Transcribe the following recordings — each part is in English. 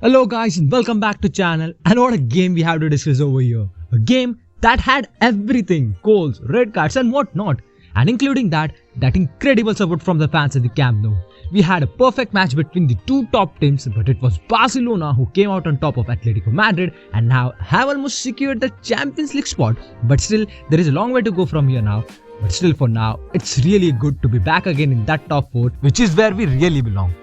Hello guys and welcome back to channel, and what a game we have to discuss over here. A game that had everything, goals, red cards and whatnot, and including that incredible support from the fans at the Camp Nou. We had a perfect match between the two top teams, but it was Barcelona who came out on top of Atletico Madrid and now have almost secured the Champions League spot. But still, there is a long way to go from here now. But still, for now, it's really good to be back again in that top 4, which is where we really belong.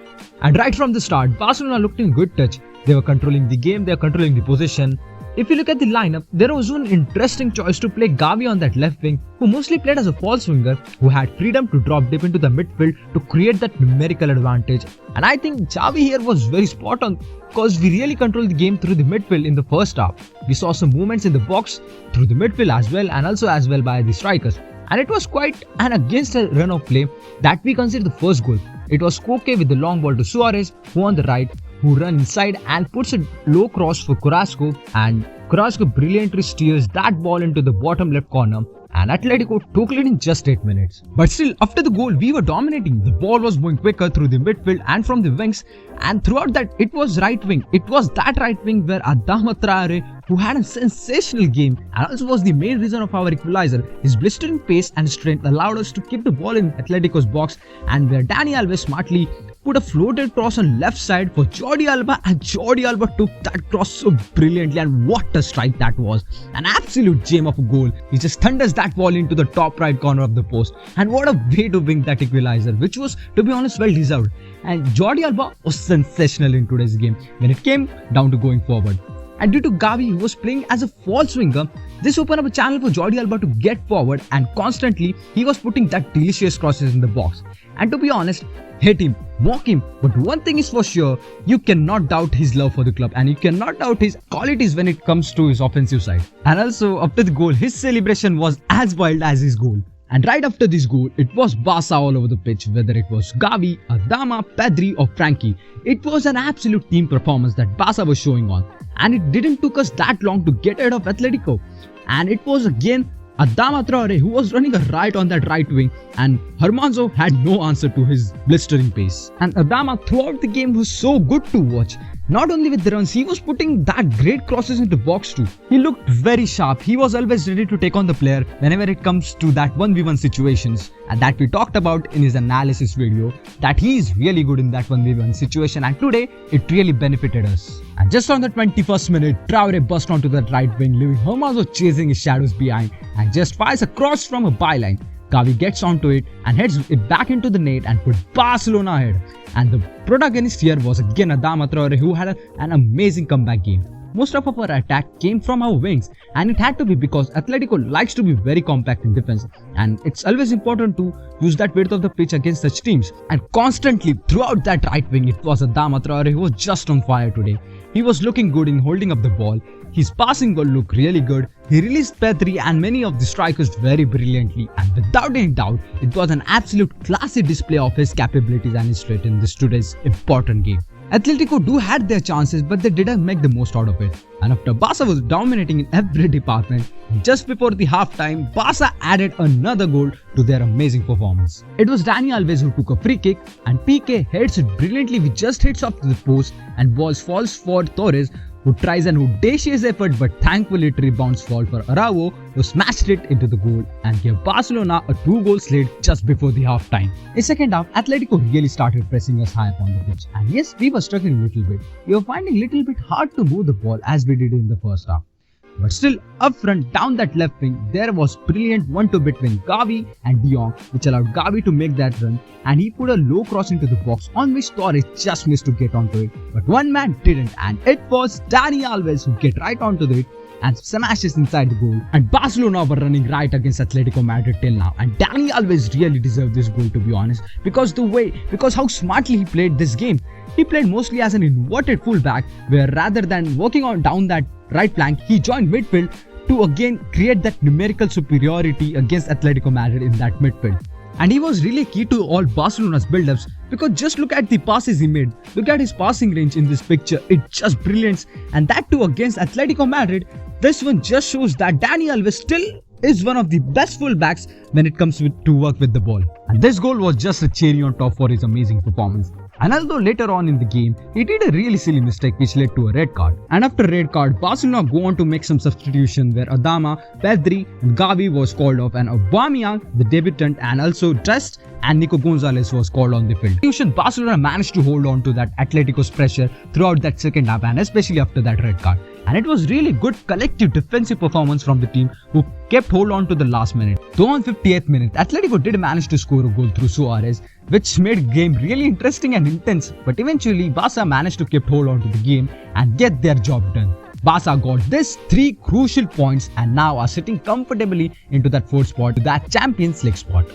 And right from the start, Barcelona looked in good touch. They were controlling the game, they were controlling the possession. If you look at the lineup, there was one interesting choice to play Gavi on that left wing, who mostly played as a false winger, who had freedom to drop deep into the midfield to create that numerical advantage. And I think Xavi here was very spot on, because we really controlled the game through the midfield in the first half. We saw some movements in the box through the midfield as well, and also as well by the strikers. And it was quite an against a run of play that we considered the first goal. It was Koke with the long ball to Suarez, who on the right, who run inside and puts a low cross for Carrasco, and Carrasco brilliantly steers that ball into the bottom left corner, and Atletico took it in just 8 minutes. But still, after the goal, we were dominating. The ball was moving quicker through the midfield and from the wings, and throughout that, it was right wing. It was that right wing where Adama Traore, who had a sensational game and also was the main reason of our equalizer. His blistering pace and strength allowed us to keep the ball in Atletico's box, and where Dani Alves smartly put a floated cross on left side for Jordi Alba, and Jordi Alba took that cross so brilliantly, and what a strike that was. An absolute gem of a goal. He just thunders that ball into the top right corner of the post, and what a way to win that equalizer, which was, to be honest, well deserved. And Jordi Alba was sensational in today's game when it came down to going forward. And due to Gavi, who was playing as a false winger, this opened up a channel for Jordi Alba to get forward, and constantly he was putting that delicious crosses in the box. And to be honest, hate him, mock him, but one thing is for sure, you cannot doubt his love for the club, and you cannot doubt his qualities when it comes to his offensive side. And also, after the goal, his celebration was as wild as his goal. And right after this goal, it was Barca all over the pitch, whether it was Gavi, Adama, Pedri or Frankie. It was an absolute team performance that Barca was showing on, and it didn't took us that long to get ahead of Atletico. And it was again Adama Traore who was running a right on that right wing, and Hermanzo had no answer to his blistering pace. And Adama throughout the game was so good to watch. Not only with the runs, he was putting that great crosses into box too. He looked very sharp. He was always ready to take on the player whenever it comes to that 1v1 situations, and that we talked about in his analysis video, that he is really good in that 1v1 situation, and today it really benefited us. And just on the 21st minute, Traore burst onto that right wing, leaving Hermanzo chasing his shadows behind, and just fires a cross from a byline. Gavi gets onto it and heads it back into the net and put Barcelona ahead. And the protagonist here was again Adama Traore, who had an amazing comeback game. Most of our attack came from our wings, and it had to be because Atletico likes to be very compact in defense, and it's always important to use that width of the pitch against such teams. And constantly throughout that right wing, it was Adama Traore who was just on fire today. He was looking good in holding up the ball. His passing goal looked really good. He released Pedri and many of the strikers very brilliantly, and without any doubt, it was an absolute classy display of his capabilities and his strength in this today's important game. Atletico do had their chances, but they didn't make the most out of it. And after Barca was dominating in every department, just before the halftime, Barca added another goal to their amazing performance. It was Dani Alves who took a free kick, and PK heads it brilliantly with just hits off the post, and balls falls for Torres, who tries an audacious effort, but thankfully it rebounds fall for Araujo, who smashed it into the goal and gave Barcelona a 2-goal lead just before the half-time. In second half, Atletico really started pressing us high up on the pitch, and yes, we were struggling a little bit. We were finding a little bit hard to move the ball as we did in the first half. But still, up front, down that left wing, there was brilliant 1-2 between Gavi and De Jong, which allowed Gavi to make that run, and he put a low cross into the box on which Torres just missed to get onto it. But one man didn't, and it was Dani Alves who get right onto it and smashes inside the goal. And Barcelona were running right against Atletico Madrid till now, and Dani Alves really deserved this goal, to be honest, because how smartly he played this game. He played mostly as an inverted fullback, where rather than working on down that right flank, he joined midfield to again create that numerical superiority against Atletico Madrid in that midfield. And he was really key to all Barcelona's build-ups, because just look at the passes he made. Look at his passing range in this picture. It's just brilliant, and that too against Atletico Madrid. This one just shows that Dani Alves still is one of the best fullbacks when it comes to work with the ball. And this goal was just a cherry on top for his amazing performance. And although later on in the game, he did a really silly mistake which led to a red card. And after red card, Barcelona go on to make some substitution where Adama, Pedri and Gavi was called off, and Aubameyang, the debutant, and also Thrashed and Nico Gonzalez was called on the field. Barcelona managed to hold on to that Atletico's pressure throughout that second half, and especially after that red card. And it was really good collective defensive performance from the team who kept hold on to the last minute. Though on 58th minute, Atletico did manage to score a goal through Suarez, which made the game really interesting and intense. But eventually, Barca managed to keep hold on to the game and get their job done. Barca got these 3 crucial points and now are sitting comfortably into that 4th spot, that Champions League spot.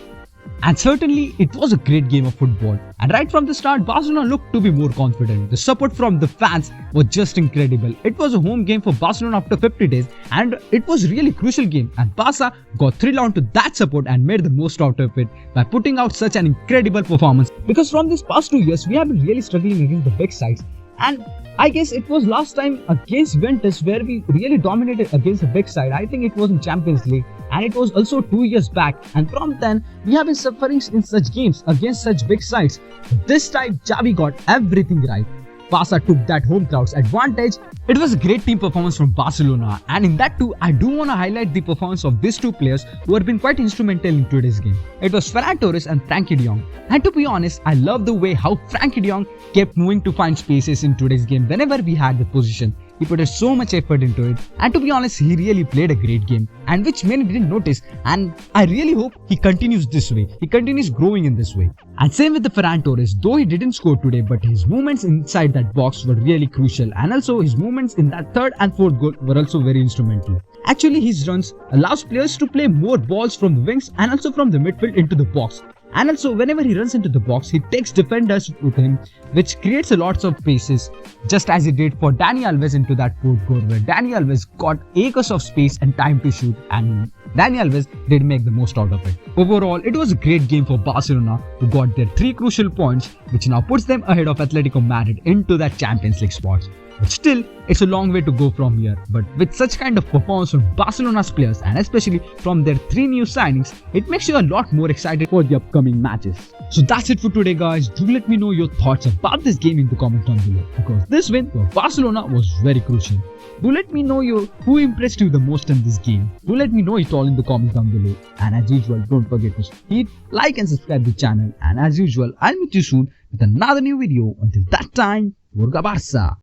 And certainly, it was a great game of football. And right from the start, Barcelona looked to be more confident. The support from the fans was just incredible. It was a home game for Barcelona after 50 days, and it was a really crucial game. And Barca got thrilled onto that support and made the most out of it by putting out such an incredible performance. Because from these past 2 years, we have been really struggling against the big sides. And I guess it was last time against Juventus where we really dominated against the big side. I think it was in Champions League, and it was also 2 years back. And from then, we have been suffering in such games against such big sides. But this time, Xavi got everything right. Barca took that home crowd's advantage. It was a great team performance from Barcelona, and in that too, I do want to highlight the performance of these 2 players who have been quite instrumental in today's game. It was Ferran Torres and Frankie de Jong. And to be honest, I love the way how Frankie de Jong kept moving to find spaces in today's game whenever we had the position. He put so much effort into it, and to be honest, he really played a great game, and which many didn't notice, and I really hope he continues this way. He continues growing in this way. And same with the Ferran Torres, though he didn't score today, but his movements inside that box were really crucial, and also his movements in that 3rd and 4th goal were also very instrumental. Actually, his runs allows players to play more balls from the wings and also from the midfield into the box. And also, whenever he runs into the box, he takes defenders with him, which creates a lots of spaces, just as he did for Dani Alves into that 4th goal, where Dani Alves got acres of space and time to shoot, and Dani Alves did make the most out of it. Overall, it was a great game for Barcelona, who got their 3 crucial points, which now puts them ahead of Atletico Madrid into that Champions League spots. But still, it's a long way to go from here. But with such kind of performance from Barcelona's players, and especially from their 3 new signings, it makes you a lot more excited for the upcoming matches. So that's it for today, guys. Do let me know your thoughts about this game in the comments down below, because this win for Barcelona was very crucial. Do let me know who impressed you the most in this game. Do let me know it all in the comments down below. And as usual, don't forget to hit like and subscribe to the channel. And as usual, I'll meet you soon with another new video. Until that time, Forga Barca!